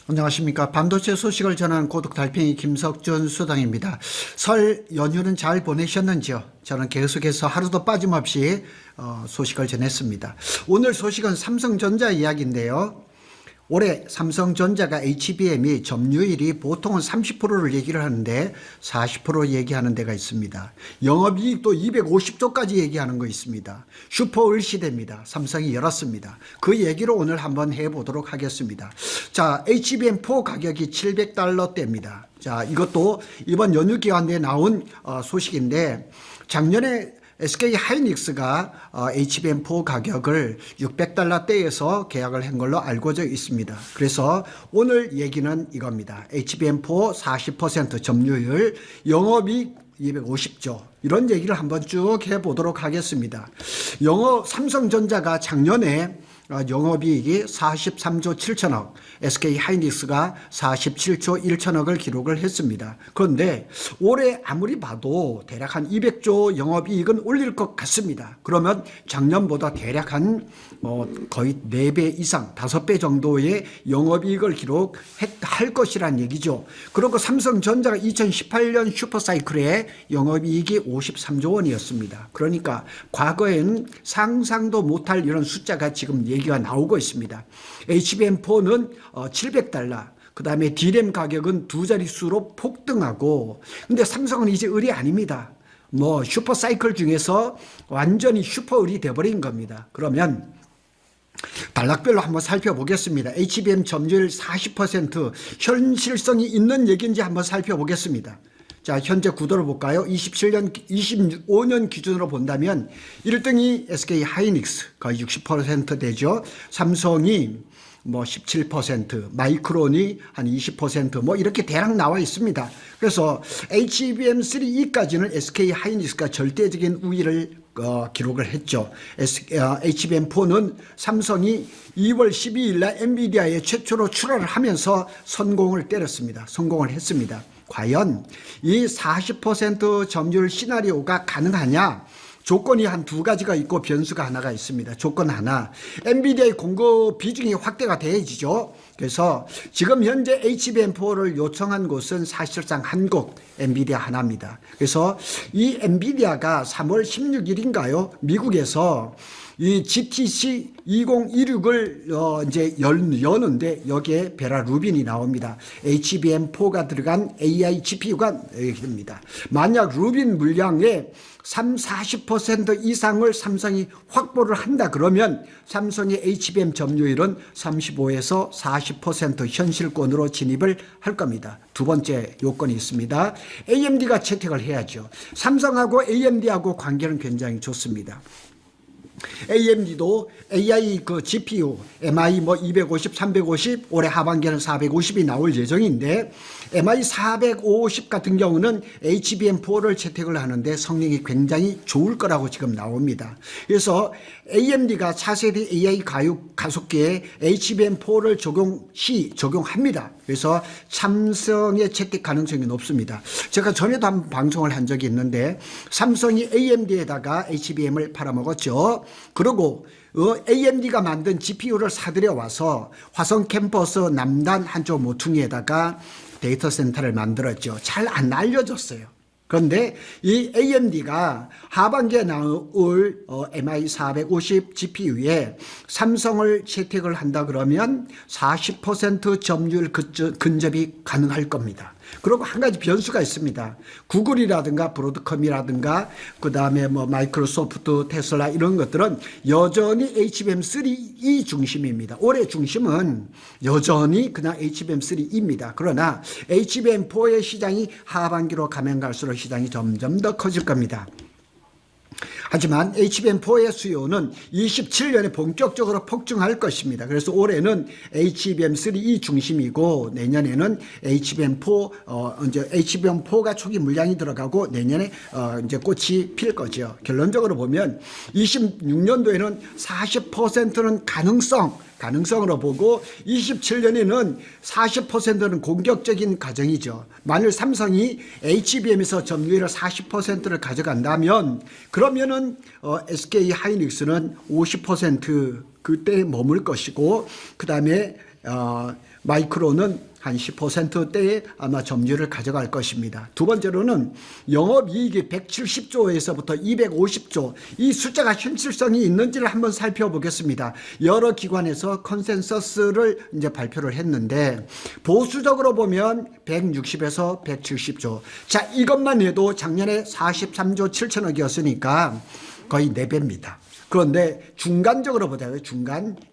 안녕하십니까. 반도체 소식을 전하는 고독 달팽이 김석준 수당입니다. 설 연휴는 잘 보내셨는지요? 저는 계속해서 하루도 빠짐없이 소식을 전했습니다. 오늘 소식은 삼성전자 이야기인데요. 올해 삼성전자가 HBM이 점유율이 보통은 30%를 얘기를 하는데 40% 얘기하는 데가 있습니다. 영업이익도 250조까지 얘기하는 거 있습니다. 슈퍼을 시대입니다. 삼성이 열었습니다. 그 얘기를 오늘 한번 해보도록 하겠습니다. 자, HBM4 가격이 $700대입니다. 자, 이것도 이번 연휴 기간에 나온 소식인데 작년에 SK 하이닉스가 HBM4 가격을 $600대에서 계약을 한 걸로 알고져 있습니다. 그래서 오늘 얘기는 이겁니다. HBM4 40% 점유율, 영업이익 250조 이런 얘기를 한번 쭉 해보도록 하겠습니다. 삼성전자가 작년에 영업이익이 43조 7천억, SK 하이닉스가 47조 1천억을 기록을 했습니다. 그런데 올해 아무리 봐도 대략 한 200조 영업이익은 올릴 것 같습니다. 그러면 작년보다 대략 한 거의 4배 이상, 5배 정도의 영업이익을 기록할 것이란 얘기죠. 그리고 삼성전자가 2018년 슈퍼사이클에 영업이익이 53조 원이었습니다. 그러니까 과거에는 상상도 못할 이런 숫자가 지금 얘기가 나오고 있습니다. HBM4는 $700, 그 다음에 D램 가격은 두 자릿수로 폭등하고, 근데 삼성은 이제 을이 아닙니다. 슈퍼사이클 중에서 완전히 슈퍼을이 돼버린 겁니다. 그러면 단락별로 한번 살펴보겠습니다. HBM 점유율 40% 현실성이 있는 얘기인지 한번 살펴보겠습니다. 자, 현재 구도를 볼까요? 25년 기준으로 본다면 1등이 SK 하이닉스 거의 60% 되죠. 삼성이 17%, 마이크론이 한 20% 이렇게 대략 나와 있습니다. 그래서 HBM3E까지는 SK 하이닉스가 절대적인 우위를 기록을 했죠. HBM4는 삼성이 2월 12일 날 엔비디아에 최초로 출하를 하면서 성공을 했습니다. 과연 이 40% 점유율 시나리오가 가능하냐? 조건이 한 두 가지가 있고 변수가 하나가 있습니다. 조건 하나, 엔비디아의 공급 비중이 확대가 돼야지죠. 그래서 지금 현재 HBM4를 요청한 곳은 사실상 한국 엔비디아 하나입니다. 그래서 이 엔비디아가 3월 16일인가요? 미국에서 이 GTC 2026을 이제 여는데 여기에 베라 루빈이 나옵니다. HBM4가 들어간 AI GPU가 됩니다. 만약 루빈 물량의 40% 이상을 삼성이 확보를 한다 그러면 삼성의 HBM 점유율은 35에서 40% 현실권으로 진입을 할 겁니다. 두 번째 요건이 있습니다. AMD가 채택을 해야죠. 삼성하고 AMD하고 관계는 굉장히 좋습니다. AMD도 AI GPU MI 250, 350, 올해 하반기에는 450이 나올 예정인데 MI 450 같은 경우는 HBM4를 채택을 하는데 성능이 굉장히 좋을 거라고 지금 나옵니다. 그래서 AMD가 차세대 AI 가속기에 HBM4를 적용합니다. 그래서 삼성의 채택 가능성이 높습니다. 제가 전에도 한 방송을 한 적이 있는데 삼성이 AMD에다가 HBM을 팔아먹었죠. 그리고 AMD가 만든 GPU를 사들여 와서 화성 캠퍼스 남단 한쪽 모퉁이에다가 데이터 센터를 만들었죠. 잘 안 알려졌어요. 그런데 이 AMD가 하반기에 나올 MI 450 GPU에 삼성을 채택을 한다 그러면 40% 점유율 근접이 가능할 겁니다. 그리고 한 가지 변수가 있습니다. 구글이라든가 브로드컴이라든가 그 다음에 마이크로소프트, 테슬라 이런 것들은 여전히 HBM3E 중심입니다. 올해 중심은 여전히 그냥 HBM3E입니다. 그러나 HBM4의 시장이 하반기로 가면 갈수록 시장이 점점 더 커질 겁니다. 하지만 HBM4의 수요는 27년에 본격적으로 폭증할 것입니다. 그래서 올해는 HBM3E 중심이고 내년에는 이제 HBM4가 초기 물량이 들어가고 내년에 이제 꽃이 필 거죠. 결론적으로 보면 26년도에는 40%는 가능성으로 보고 27년에는 40%는 공격적인 가정이죠. 만일 삼성이 HBM에서 점유율을 40%를 가져간다면 그러면은 SK 하이닉스는 50% 그때 머물 것이고 그 다음에 마이크론은 한 10%대에 아마 점유율을 가져갈 것입니다. 두 번째로는 영업이익이 170조에서부터 250조, 이 숫자가 현실성이 있는지를 한번 살펴보겠습니다. 여러 기관에서 컨센서스를 이제 발표를 했는데 보수적으로 보면 160에서 170조. 자, 이것만 해도 작년에 43조 7천억이었으니까 거의 4배입니다. 그런데 중간적으로 보자고요.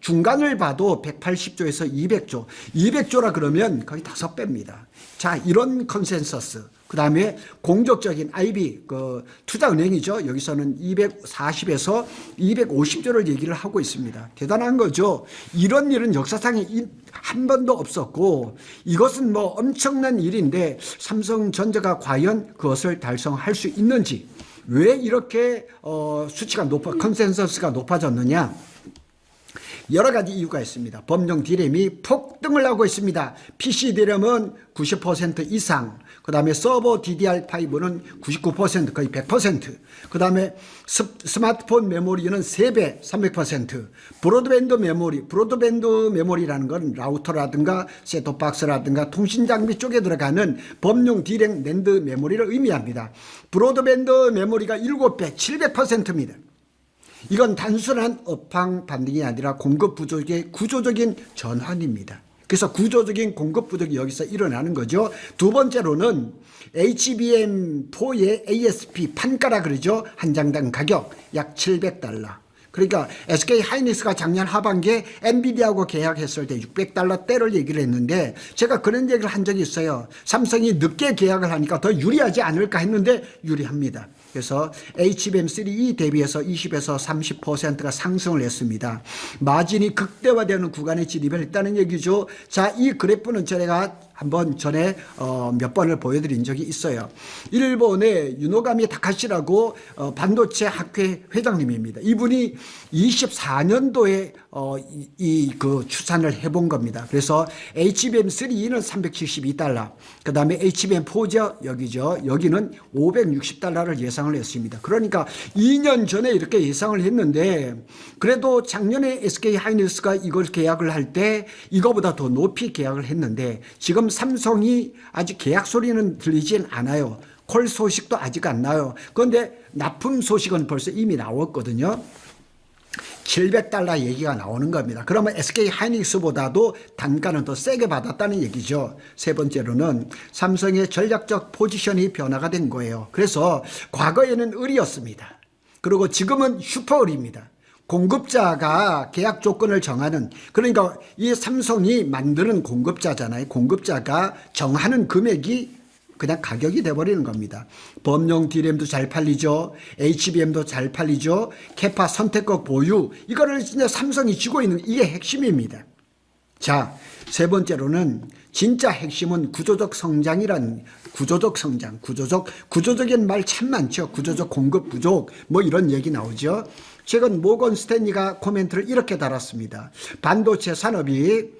중간을 봐도 180조에서 200조. 200조라 그러면 거의 5배입니다. 자, 이런 컨센서스. 그 다음에 공적적인 IB, 투자은행이죠. 여기서는 240에서 250조를 얘기를 하고 있습니다. 대단한 거죠. 이런 일은 역사상에 한 번도 없었고 이것은 뭐 엄청난 일인데 삼성전자가 과연 그것을 달성할 수 있는지, 왜 이렇게 수치가 컨센서스가 높아졌느냐? 여러 가지 이유가 있습니다. 범용 D램이 폭등을 하고 있습니다. PC D램은 90% 이상, 그 다음에 서버 DDR5는 99%, 거의 100%, 그 다음에 스마트폰 메모리는 3배, 300%, 브로드밴드 메모리라는 건 라우터라든가 셋톱박스라든가 통신장비 쪽에 들어가는 범용 D램 낸드 메모리를 의미합니다. 브로드밴드 메모리가 7배, 700%입니다. 이건 단순한 업황 반등이 아니라 공급 부족의 구조적인 전환입니다. 그래서 구조적인 공급 부족이 여기서 일어나는 거죠. 두 번째로는 HBM4의 ASP 판가라 그러죠. 한 장당 가격 약 $700. 그러니까 SK 하이닉스가 작년 하반기에 엔비디아하고 계약했을 때 $600대를 얘기를 했는데 제가 그런 얘기를 한 적이 있어요. 삼성이 늦게 계약을 하니까 더 유리하지 않을까 했는데 유리합니다. 그래서 HBM3E 대비해서 20에서 30%가 상승을 했습니다. 마진이 극대화되는 구간에 진입을 했다는 얘기죠. 자, 이 그래프는 제가 한번 전에 몇 번을 보여드린 적이 있어요. 일본의 유노가미 타카시라고 반도체 학회 회장님입니다. 이분이 24년도에 그 추산을 해본 겁니다. 그래서 HBM3E는 $372, 그 다음에 HBM4죠, 여기죠. 여기는 $560를 예상을 했습니다. 그러니까 2년 전에 이렇게 예상을 했는데 그래도 작년에 SK 하이닉스가 이걸 계약을 할 때 이거보다 더 높이 계약을 했는데 지금 삼성이 아직 계약 소리는 들리진 않아요. 콜 소식도 아직 안 나요. 그런데 납품 소식은 벌써 이미 나왔거든요. $700 얘기가 나오는 겁니다. 그러면 SK 하이닉스보다도 단가는 더 세게 받았다는 얘기죠. 세 번째로는 삼성의 전략적 포지션이 변화가 된 거예요. 그래서 과거에는 을이었습니다. 그리고 지금은 슈퍼을입니다. 공급자가 계약 조건을 정하는, 그러니까 이 삼성이 만드는 공급자잖아요. 공급자가 정하는 금액이 그냥 가격이 돼버리는 겁니다. 범용 D램도 잘 팔리죠. HBM도 잘 팔리죠. 캐파 선택국 보유, 이거를 진짜 삼성이 쥐고 있는, 이게 핵심입니다. 자, 세 번째로는 진짜 핵심은 구조적 성장이란, 구조적 성장, 구조적인 말 참 많죠. 구조적 공급 부족, 뭐 이런 얘기 나오죠. 최근 모건 스탠리가 코멘트를 이렇게 달았습니다. 반도체 산업이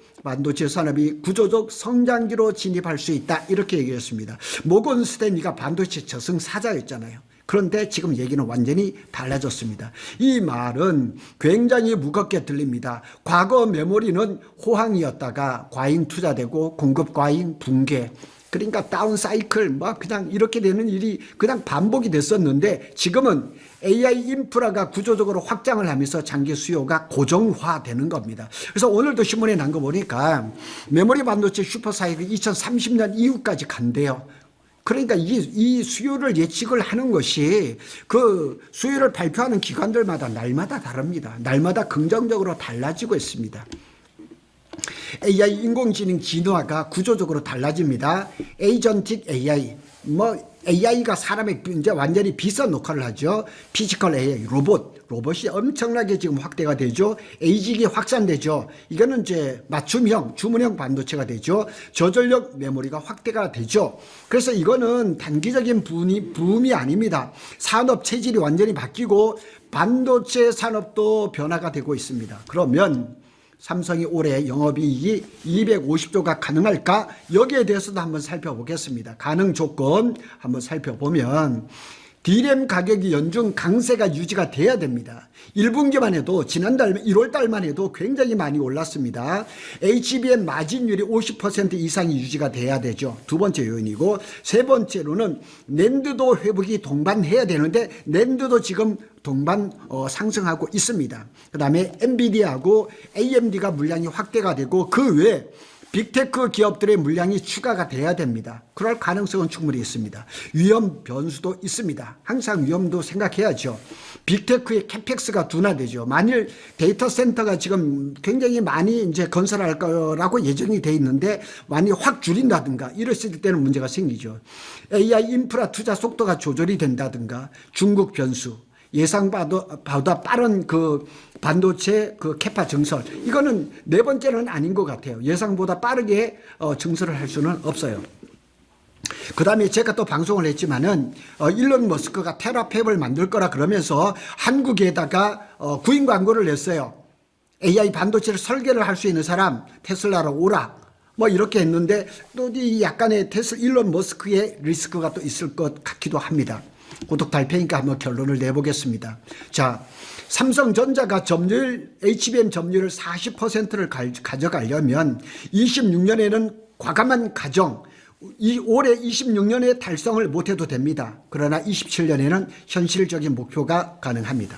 구조적 성장기로 진입할 수 있다, 이렇게 얘기했습니다. 모건 스탠리가 반도체 저승사자였잖아요. 그런데 지금 얘기는 완전히 달라졌습니다. 이 말은 굉장히 무겁게 들립니다. 과거 메모리는 호황이었다가 과잉 투자되고 공급 과잉 붕괴, 그러니까 다운 사이클 막 그냥 이렇게 되는 일이 그냥 반복이 됐었는데 지금은 AI 인프라가 구조적으로 확장을 하면서 장기 수요가 고정화되는 겁니다. 그래서 오늘도 신문에 난 거 보니까 메모리 반도체 슈퍼사이클이 2030년 이후까지 간대요. 그러니까 이 수요를 예측을 하는 것이 그 수요를 발표하는 기관들마다 날마다 다릅니다. 날마다 긍정적으로 달라지고 있습니다. AI 인공지능 진화가 구조적으로 달라집니다. 에이전틱 AI, AI가 사람의 이제 완전히 비싼 역할을 하죠. 피지컬 AI, 로봇이 엄청나게 지금 확대가 되죠. 에이직이 확산되죠. 이거는 이제 맞춤형, 주문형 반도체가 되죠. 저전력 메모리가 확대가 되죠. 그래서 이거는 단기적인 붐이 아닙니다. 산업 체질이 완전히 바뀌고 반도체 산업도 변화가 되고 있습니다. 그러면 삼성이 올해 영업이익이 250조가 가능할까? 여기에 대해서도 한번 살펴보겠습니다. 가능 조건 한번 살펴보면 D램 가격이 연중 강세가 유지가 돼야 됩니다. 1분기만 해도 지난달 1월달만 해도 굉장히 많이 올랐습니다. HBM 마진율이 50% 이상이 유지가 돼야 되죠. 두 번째 요인이고, 세 번째로는 낸드도 회복이 동반해야 되는데 낸드도 지금 동반 상승하고 있습니다. 그 다음에 엔비디아하고 AMD가 물량이 확대가 되고 그 외에 빅테크 기업들의 물량이 추가가 돼야 됩니다. 그럴 가능성은 충분히 있습니다. 위험 변수도 있습니다. 항상 위험도 생각해야죠. 빅테크의 캐펙스가 둔화되죠. 만일 데이터 센터가 지금 굉장히 많이 이제 건설할 거라고 예정이 돼 있는데 많이 확 줄인다든가 이랬을 때는 문제가 생기죠. AI 인프라 투자 속도가 조절이 된다든가 중국 변수, 예상보다 빠른 그 반도체 그 캐파 증설, 이거는 네 번째는 아닌 것 같아요. 예상보다 빠르게 증설을 할 수는 없어요. 그 다음에 제가 또 방송을 했지만은 일론 머스크가 테라팹을 만들 거라 그러면서 한국에다가 구인 광고를 냈어요. AI 반도체를 설계를 할 수 있는 사람 테슬라로 오라. 뭐 이렇게 했는데 또 이 약간의 일론 머스크의 리스크가 또 있을 것 같기도 합니다. 고독 달팽이니까 한번 결론을 내보겠습니다. 자, 삼성전자가 점유율, HBM 점유율 40%를 가져가려면 26년에는 과감한 가정, 올해 26년에 달성을 못해도 됩니다. 그러나 27년에는 현실적인 목표가 가능합니다.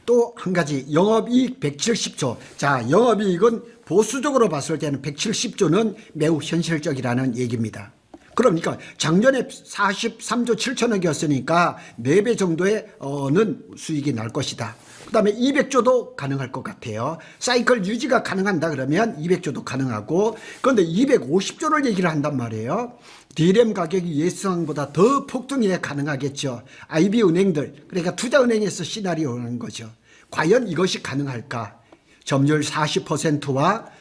또 한 가지, 영업이익 170조. 자, 영업이익은 보수적으로 봤을 때는 170조는 매우 현실적이라는 얘기입니다. 그러니까 작년에 43조 7천억이었으니까 4배 정도의는 수익이 날 것이다. 그 다음에 200조도 가능할 것 같아요. 사이클 유지가 가능한다 그러면 200조도 가능하고, 그런데 250조를 얘기를 한단 말이에요. D램 가격이 예상보다 더 폭등해 가능하겠죠. IB은행들, 그러니까 투자은행에서 시나리오라는 거죠. 과연 이것이 가능할까? 점유율 40%와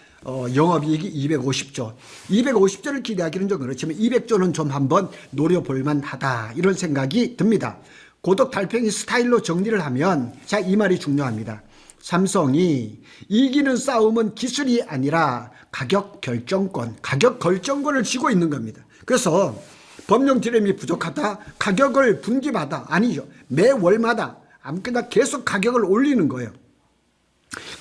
영업이익이 250조. 250조를 기대하기는 좀 그렇지만 200조는 좀 한번 노려볼 만하다, 이런 생각이 듭니다. 고독 달팽이 스타일로 정리를 하면, 자, 이 말이 중요합니다. 삼성이 이기는 싸움은 기술이 아니라 가격 결정권을 쥐고 있는 겁니다. 그래서 범용 D램이 부족하다, 가격을 분기마다, 아니죠, 매월마다 아무렇게나 계속 가격을 올리는 거예요.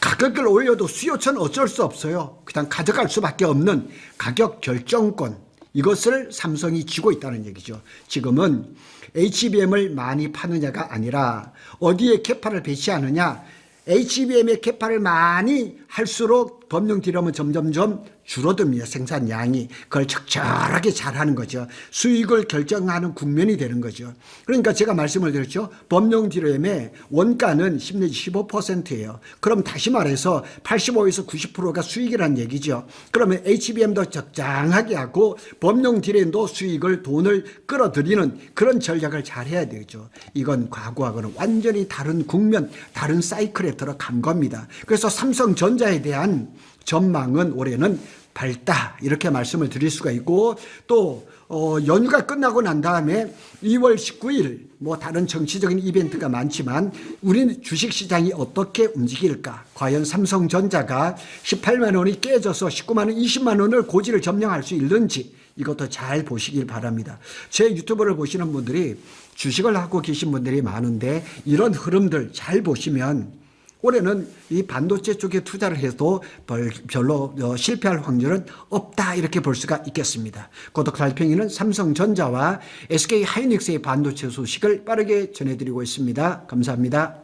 가격을 올려도 수요처는 어쩔 수 없어요. 그냥 가져갈 수밖에 없는 가격 결정권, 이것을 삼성이 쥐고 있다는 얘기죠. 지금은 HBM을 많이 파느냐가 아니라 어디에 캐파를 배치하느냐, HBM의 캐파를 많이 할수록 범용 D램은 점점점 줄어듭니다. 생산량이. 그걸 적절하게 잘하는 거죠. 수익을 결정하는 국면이 되는 거죠. 그러니까 제가 말씀을 드렸죠. 범용 D램의 원가는 10 내지 15%예요. 그럼 다시 말해서 85에서 90%가 수익이라는 얘기죠. 그러면 HBM도 적당하게 하고 범용 D램도 수익을, 돈을 끌어들이는 그런 전략을 잘 해야 되죠. 이건 과거하고는 완전히 다른 국면, 다른 사이클에 들어간 겁니다. 그래서 삼성전자에 대한 전망은 올해는 밝다, 이렇게 말씀을 드릴 수가 있고, 또 연휴가 끝나고 난 다음에 2월 19일 뭐 다른 정치적인 이벤트가 많지만 우리는 주식시장이 어떻게 움직일까, 과연 삼성전자가 18만 원이 깨져서 19만 원, 20만 원을 고지를 점령할 수 있는지, 이것도 잘 보시길 바랍니다. 제 유튜브를 보시는 분들이 주식을 하고 계신 분들이 많은데 이런 흐름들 잘 보시면 올해는 이 반도체 쪽에 투자를 해도 별로 실패할 확률은 없다, 이렇게 볼 수가 있겠습니다. 고독 달팽이는 삼성전자와 SK 하이닉스의 반도체 소식을 빠르게 전해드리고 있습니다. 감사합니다.